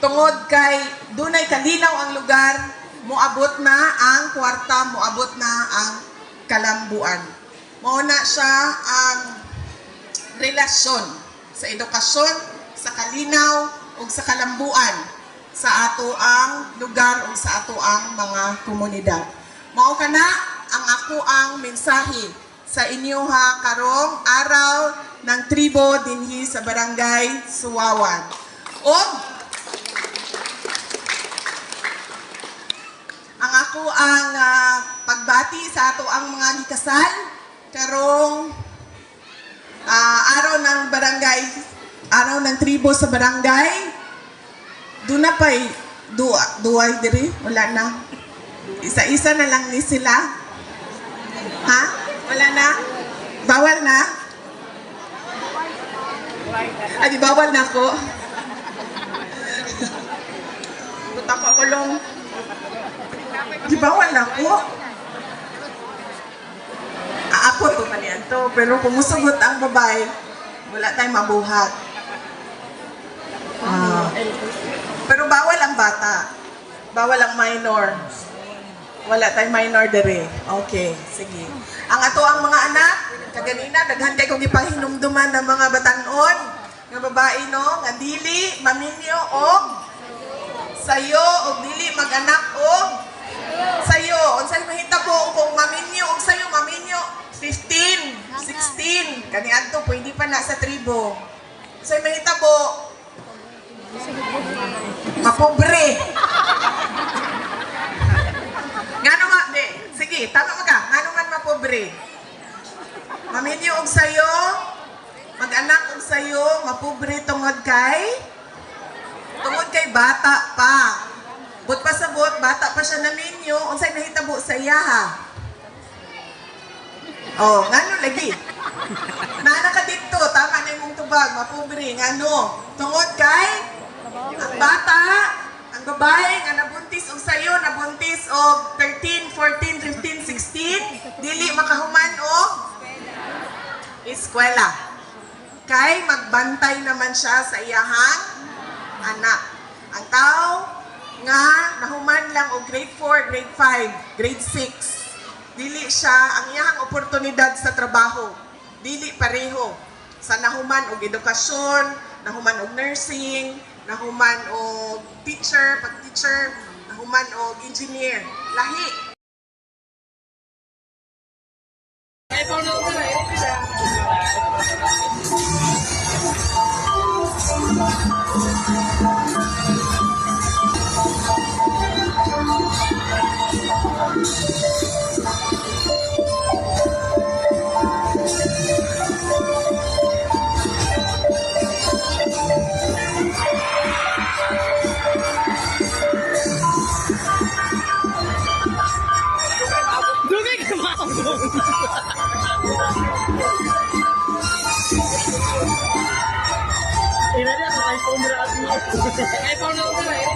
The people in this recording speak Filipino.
tungod kay dunay kalinaw ang lugar, moabot na ang kwarta, moabot na ang kalambuan. Mauna siya ang relasyon sa edukasyon, sa kalinaw, ug sa kalambuan sa ato ang lugar ug sa ato ang mga komunidad. Mao kana ang ako ang mensahe sa inyo ha karong araw ng tribo dinhi sa Barangay Suwawan. Og ang ako ang pagbati sa ato ang mga gikasal karong araw ng barangay, araw ng tribo sa barangay. Doon na pa'y duway diri, wala na. Isa-isa na lang ni sila. Ha? Wala na? Bawal na? Ay, bawal na ko. Buta ko kulong. Di bawal na ko. Ako to kaniyan to. Pero kung musugot ang babae, wala tayong mabuhat. Pero bawal ang bata. Bawal ang minor. Wala tayong minor dere. Okay, sige. Ang ato ang mga anak, kaganina, daghan kay kong ipahinumduman ng mga batanon, nga babae no, nga dili, maminyo, og sayo, og dili, mag-anak, og sayo. Unsay mahitabo kung maminyo, og sayo, maminyo, 15, 16. Kanian to, pwede pa na sa tribo. Unsay mahitabo, mapobre. Ngano ma, de, sige, tama ka. Ngano man mapobre? Maminyo og sayo, mag-anak og sayo, mapobre tungod kay bata pa. But pa sa bot, bata pa siya naminyo, unsay nahitabo sa iya ha? Oh, ngano lagi? Nana ka dito, tama na imong tubag, mapobre, ngano? Tungod kay ang bata, ang babae nga nabuntis og sayo, nabuntis og 13, 14, 15, 16, dili makahuman og eskwela. Kay magbantay naman siya sa iyahang anak. Ang tao nga nahuman lang og grade 4, grade 5, grade 6, dili siya ang iyahang oportunidad sa trabaho. Dili pareho sa nahuman og edukasyon, nahuman og nursing, nahuman og teacher, pag-teacher, nahuman og engineer. Lahi. Ini dia iPhone berarti. iPhone itu lah ya.